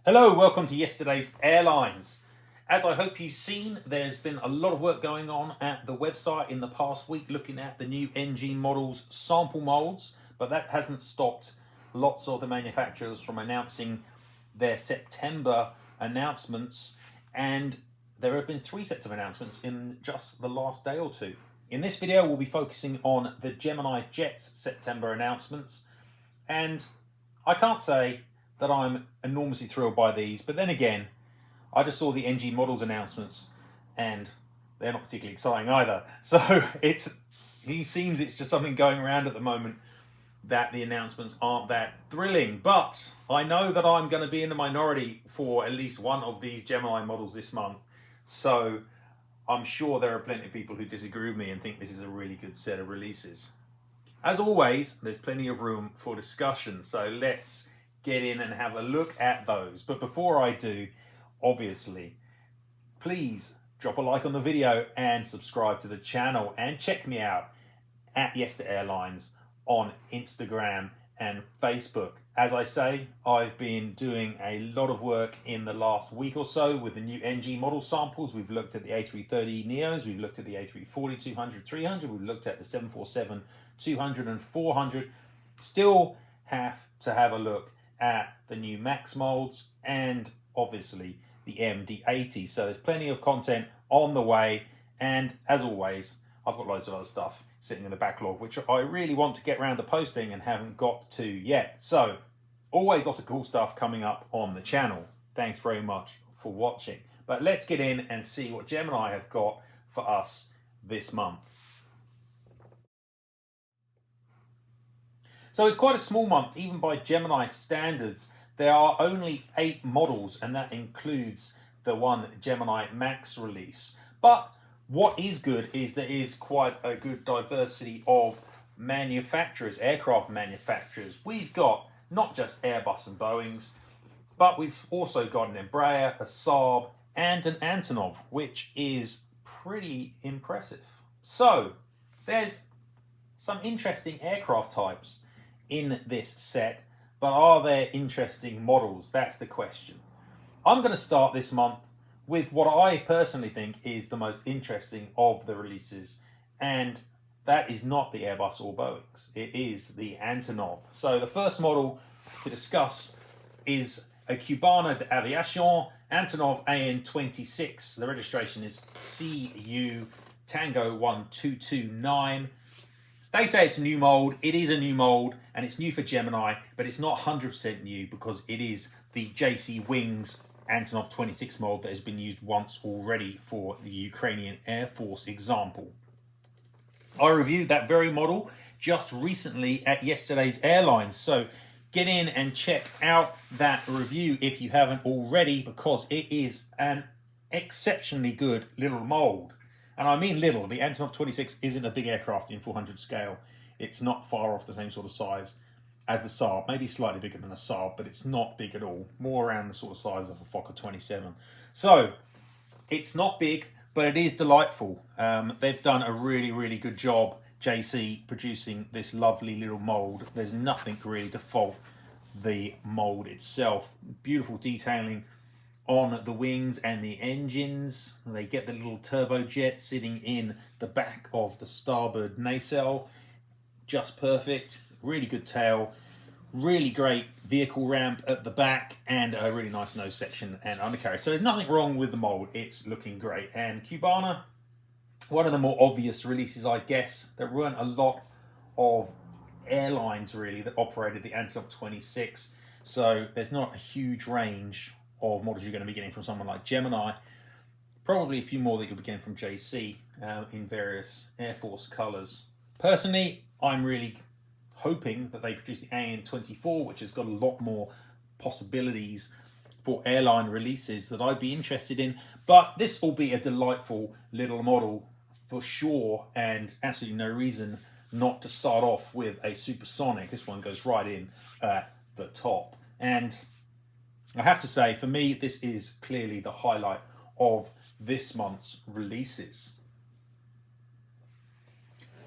Hello, welcome to yesterday's Airlines. As I hope you've seen, there's been a lot of work going on at the website in the past week looking at the new ngmodels sample molds, but that hasn't stopped lots of the manufacturers from announcing their September announcements, and there have been 3 sets of announcements in just the last day or two. In this video, we'll be focusing on the geminijets September announcements, and I can't say that I'm enormously thrilled by these, but then again, I just saw the ngmodels announcements and they're not particularly exciting either. So it seems it's just something going around at the moment that the announcements aren't that thrilling. But I know that I'm going to be in the minority for at least one of these Gemini models this month. So I'm sure there are plenty of people who disagree with me and think this is a really good set of releases. As always, there's plenty of room for discussion. So let's get in and have a look at those. But before I do, obviously, please drop a like on the video and subscribe to the channel, and check me out at yesterday's Airlines on Instagram and Facebook. As I say, I've been doing a lot of work in the last week or so with the new NG model samples. We've looked at the A330 Neos, we've looked at the A340, 200, 300, we've looked at the 747, 200 and 400. Still have to have a look at the new Max molds and obviously the MD-80. So there's plenty of content on the way, and as always, I've got loads of other stuff sitting in the backlog which I really want to get around to posting and haven't got to yet. So always lots of cool stuff coming up on the channel. Thanks very much for watching. But let's get in and see what Gemini have got for us this month. So it's quite a small month, even by Gemini standards. There are only 8 models, and that includes the one Gemini Max release. But what is good is there is quite a good diversity of manufacturers, aircraft manufacturers. We've got not just Airbus and Boeings, but we've also got an Embraer, a Saab, and an Antonov, which is pretty impressive. So there's some interesting aircraft types in this set, but are there interesting models? That's the question. I'm going to start this month with what I personally think is the most interesting of the releases, and that is not the Airbus or Boeings. It is the Antonov. So the first model to discuss is a Cubana de aviation Antonov An-26. The registration is CU Tango 1229. They say it's a new mold. It is a new mold, and it's new for Gemini, but it's not 100% new because it is the jcwings Antonov 26 mold that has been used once already for the Ukrainian Air Force example. I reviewed that very model just recently at yesterday's Airlines, so get in and check out that review if you haven't already, because it is an exceptionally good little mold. And I mean little. The Antonov 26 isn't a big aircraft in 400 scale. It's not far off the same sort of size as the Saab. Maybe slightly bigger than a Saab, but it's not big at all. More around the sort of size of a Fokker 27. So it's not big, but it is delightful. They've done a really, really good job, JC, producing this lovely little mold. There's nothing really to fault the mold itself. Beautiful detailing on the wings and the engines. They get the little turbojet sitting in the back of the starboard nacelle. Just perfect. Really good tail. Really great vehicle ramp at the back, and a really nice nose section and undercarriage. So there's nothing wrong with the mold. It's looking great. And Cubana, one of the more obvious releases, I guess. There weren't a lot of airlines really that operated the Antonov 26. So there's not a huge range of models you're going to be getting from someone like Gemini. Probably a few more that you'll be getting from JC in various Air Force colours. Personally, I'm really hoping that they produce the An-24, which has got a lot more possibilities for airline releases that I'd be interested in. But this will be a delightful little model for sure, and absolutely no reason not to start off with a supersonic. This one goes right in at the top. And I have to say, for me, this is clearly the highlight of this month's releases.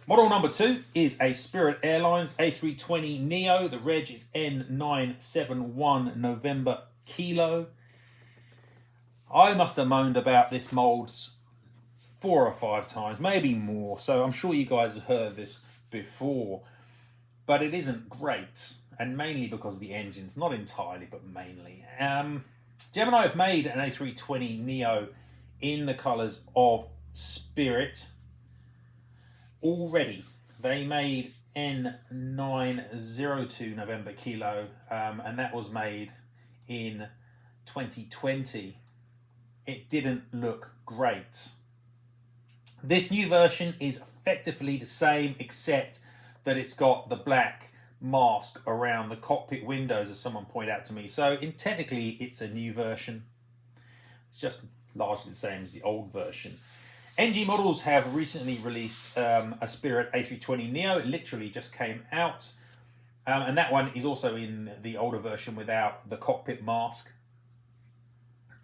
Model number 2 is a Spirit Airlines A320neo. The reg is N971 November kilo. I must have moaned about this mould 4 or 5 times, maybe more. So I'm sure you guys have heard this before. But it isn't great, and mainly because of the engines. Not entirely, but mainly. Gemini have made an A320neo in the colours of Spirit already. They made N902 November kilo, and that was made in 2020. It didn't look great. This new version is effectively the same, except that it's got the black mask around the cockpit windows, as someone pointed out to me. So technically it's a new version. It's just largely the same as the old version. ngmodels have recently released a Spirit A320neo. It literally just came out. And that one is also in the older version without the cockpit mask.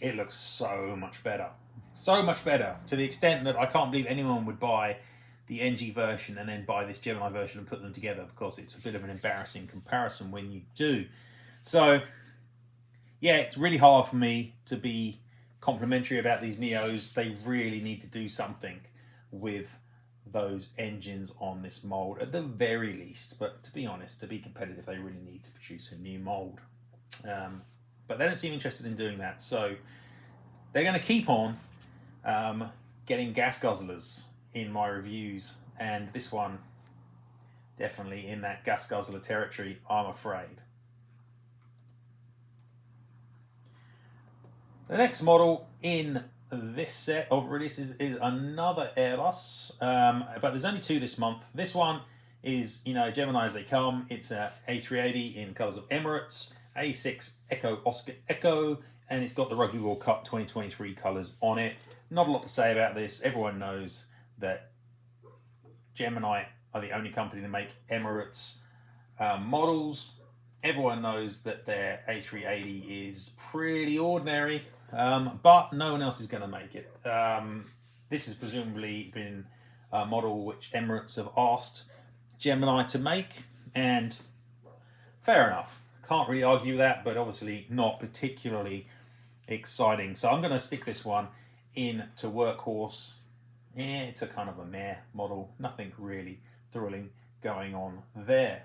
It looks so much better. So much better, to the extent that I can't believe anyone would buy the NG version and then buy this Gemini version and put them together, because it's a bit of an embarrassing comparison when you do. So, yeah, it's really hard for me to be complimentary about these Neos. They really need to do something with those engines on this mould, at the very least. But to be honest, to be competitive, they really need to produce a new mould. But they don't seem interested in doing that. So they're going to keep on getting gas guzzlers in my reviews, and this one definitely in that gas guzzler territory, I'm afraid. The next model in this set of releases is another Airbus, but there's only 2 this month. This one is, Gemini as they come. It's a A380 in colours of Emirates, A6 Echo Oscar Echo, and it's got the Rugby World Cup 2023 colours on it. Not a lot to say about this. Everyone knows that Gemini are the only company to make Emirates models. Everyone knows that their A380 is pretty ordinary, but no one else is going to make it. This has presumably been a model which Emirates have asked Gemini to make, and fair enough. Can't really argue with that, but obviously not particularly exciting. So I'm going to stick this one into Workhorse. It's a kind of a meh model. Nothing really thrilling going on there.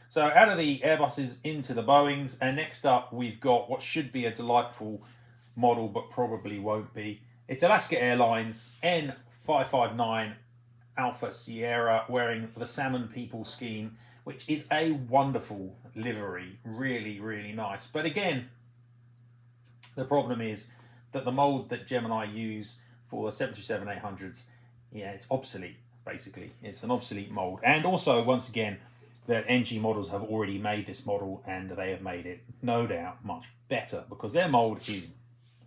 So out of the Airbuses into the Boeings, and next up we've got what should be a delightful model, but probably won't be. It's Alaska Airlines N559 Alpha Sierra, wearing the Salmon People scheme, which is a wonderful livery. Really, really nice. But again, the problem is that the mould that Gemini use for the 737-800s, it's obsolete, basically. It's an obsolete mould. And also, once again, that NG models have already made this model, and they have made it, no doubt, much better, because their mould is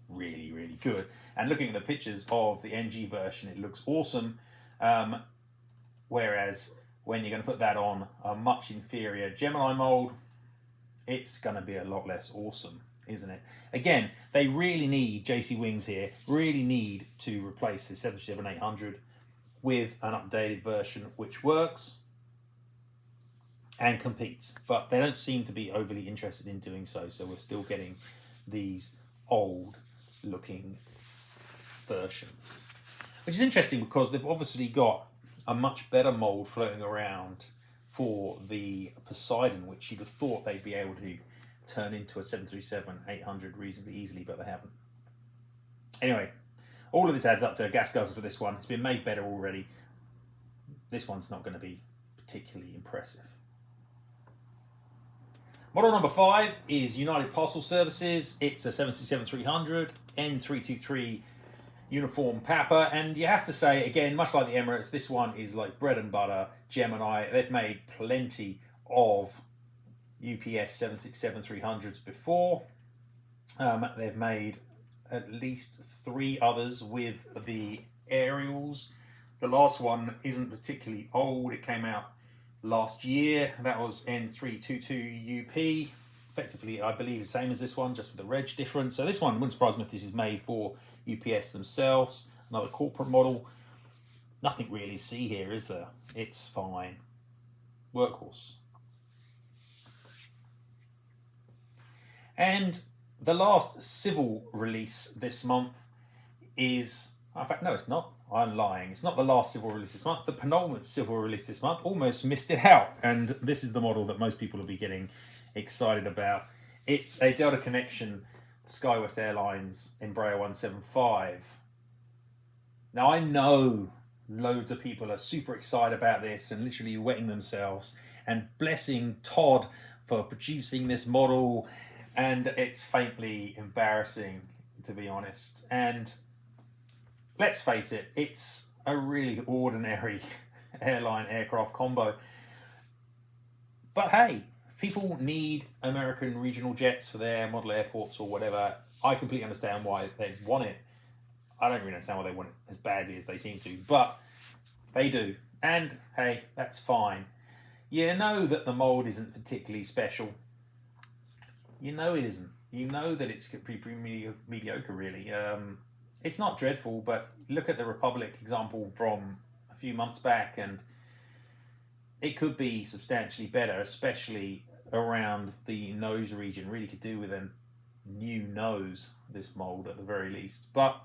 really, really good. And looking at the pictures of the NG version, it looks awesome. Whereas when you're going to put that on a much inferior Gemini mould, it's going to be a lot less awesome, isn't it? Again, they really need, jcwings here, really need to replace the 737-800 with an updated version which works and competes, but they don't seem to be overly interested in doing so. So we're still getting these old looking versions, which is interesting because they've obviously got a much better mold floating around for the Poseidon, which you'd have thought they'd be able to turn into a 737-800 reasonably easily, but they haven't. Anyway, all of this adds up to a gas guzzler for this one. It's been made better already. This one's not going to be particularly impressive. Model number 5 is United Parcel Services. It's a 767-300 N323 uniform Papa, and you have to say, again, much like the Emirates, this one is like bread and butter. Gemini, they've made plenty of UPS 767-300s before. They've made at least 3 others with the aerials. The last one isn't particularly old. It came out last year. That was N322UP. Effectively, I believe, the same as this one, just with the reg difference. So this one wouldn't surprise me if this is made for UPS themselves. Another corporate model. Nothing really to see here, is there? It's fine. Workhorse. And the last civil release this month is, in fact, no, it's not. I'm lying. It's not the last civil release this month. The penultimate civil release this month. Almost missed it out. And this is the model that most people will be getting excited about. It's a Delta Connection Skywest Airlines Embraer 175. Now, I know loads of people are super excited about this and literally wetting themselves and blessing Todd for producing this model. And it's faintly embarrassing, to be honest. And let's face it, it's a really ordinary airline aircraft combo. But hey, people need American regional jets for their model airports or whatever. I completely understand why they want it. I don't really understand why they want it as badly as they seem to, but they do. And hey, that's fine. You know that the mold isn't particularly special. You know it isn't. You know that it's pretty mediocre, really. It's not dreadful, but look at the Republic example from a few months back, and it could be substantially better, especially around the nose region. Really could do with a new nose, this mold at the very least. But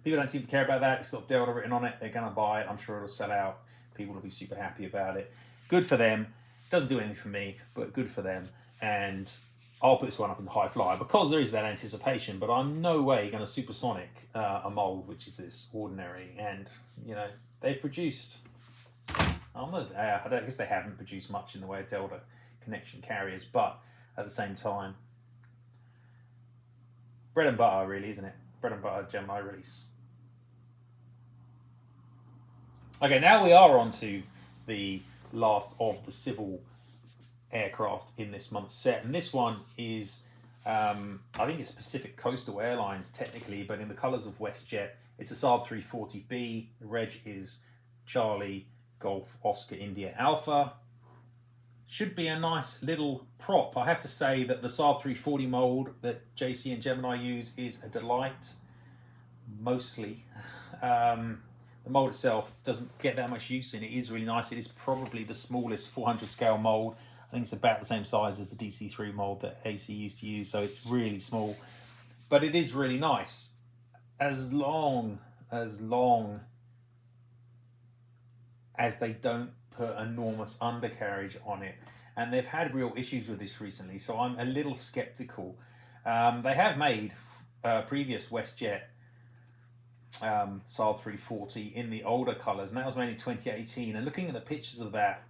people don't seem to care about that. It's got Delta written on it. They're going to buy it. I'm sure it'll sell out. People will be super happy about it. Good for them. Doesn't do anything for me, but good for them. And I'll put this one up in the high flyer because there is that anticipation, but I'm no way going to supersonic a mold which is this ordinary. And, you know, they've produced, I guess they haven't produced much in the way of Delta Connection carriers, but at the same time, bread and butter, really, isn't it? Bread and butter Gemini release. Okay, now we are on to the last of the civil aircraft in this month's set, and this one is I think it's Pacific Coastal Airlines technically, but in the colours of WestJet. It's a Saab 340B. The reg is Charlie Golf Oscar India Alpha. Should be a nice little prop. I have to say that the Saab 340 mold that JC and Gemini use is a delight, mostly. The mold itself doesn't get that much use, and it is really nice. It is probably the smallest 400 scale mold. I think it's about the same size as the DC3 mold that AC used to use, so it's really small. But it is really nice, as long as they don't put enormous undercarriage on it. And they've had real issues with this recently, so I'm a little skeptical. They have made previous WestJet Saab 340 in the older colours, and that was made in 2018. And looking at the pictures of that,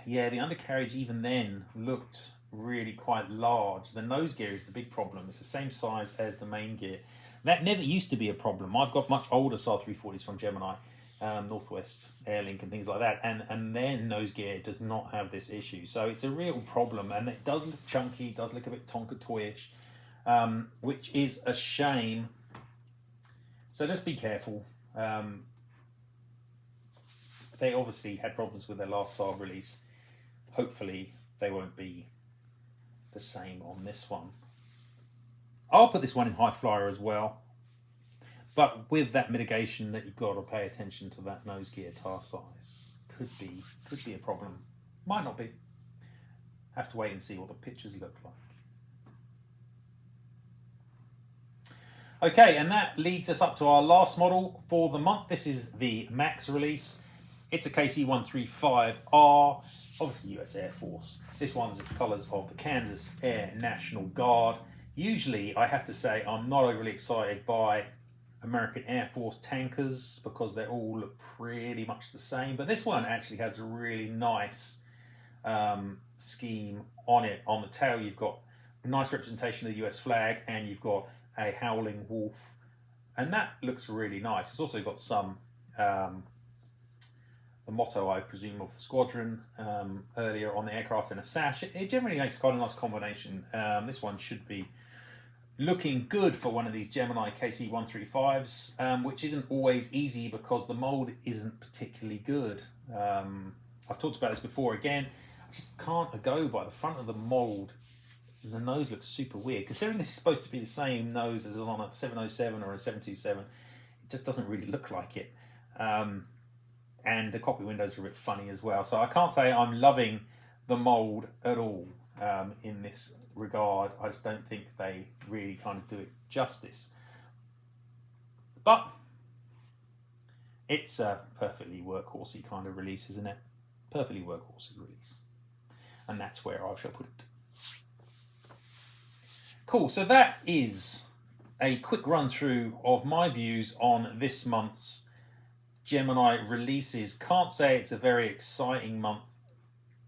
yeah, the undercarriage even then looked really quite large. The nose gear is the big problem. It's the same size as the main gear. That never used to be a problem. I've got much older Saab 340s from Gemini, Northwest Airlink and things like that, and their nose gear does not have this issue. So it's a real problem, and it does look chunky, it does look a bit Tonka toyish, which is a shame. So just be careful. They obviously had problems with their last Saab release. Hopefully they won't be the same on this one. I'll put this one in high flyer as well, but with that mitigation that you've got to pay attention to that nose gear tire size. Could be a problem. Might not be. Have to wait and see what the pictures look like. Okay, and that leads us up to our last model for the month. This is the MAX release. It's a KC-135R, obviously US Air Force. This one's the colours of the Kansas Air National Guard. Usually, I have to say, I'm not overly excited by American Air Force tankers because they all look pretty much the same. But this one actually has a really nice scheme on it. On the tail, you've got a nice representation of the US flag, and you've got a howling wolf, and that looks really nice. It's also got some the motto, I presume, of the squadron earlier on the aircraft, and a sash. It generally makes quite a nice combination. This one should be looking good for one of these Gemini KC-135s, which isn't always easy because the mold isn't particularly good. I've talked about this before. Again, I just can't go by the front of the mold. And the nose looks super weird. Considering this is supposed to be the same nose as on a 707 or a 727, it just doesn't really look like it. And the cockpit windows are a bit funny as well. So I can't say I'm loving the mold at all. in this regard. I just don't think they really kind of do it justice. But it's a perfectly workhorsey kind of release, isn't it? Perfectly workhorsey release. And that's where I shall put it. Cool, so that is a quick run through of my views on this month's Gemini releases. Can't say it's a very exciting month,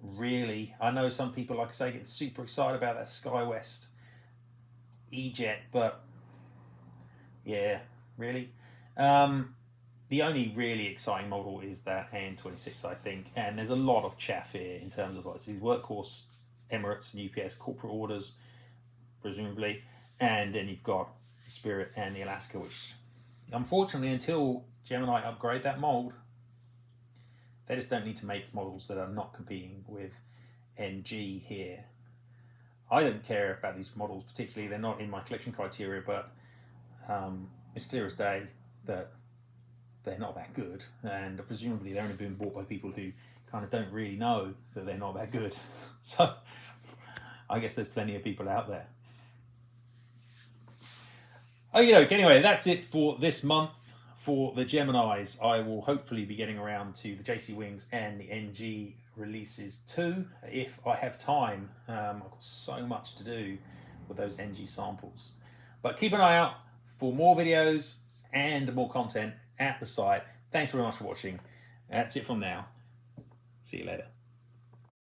really. I know some people, like I say, get super excited about that Skywest E-Jet, but yeah, really. The only really exciting model is that An-26, I think, and there's a lot of chaff here in terms of like these workhorse Emirates and UPS corporate orders, presumably, and then you've got Spirit and the Alaska, which unfortunately, until Gemini upgrade that mold, they just don't need to make models that are not competing with NG here. I don't care about these models particularly. They're not in my collection criteria, but it's clear as day that they're not that good, and presumably they're only being bought by people who kind of don't really know that they're not that good. So I guess there's plenty of people out there. Anyway, that's it for this month for the Geminis. I will hopefully be getting around to the jcwings and the NG releases too, if I have time. I've got so much to do with those NG samples. But keep an eye out for more videos and more content at the site. Thanks very much for watching. That's it from now. See you later.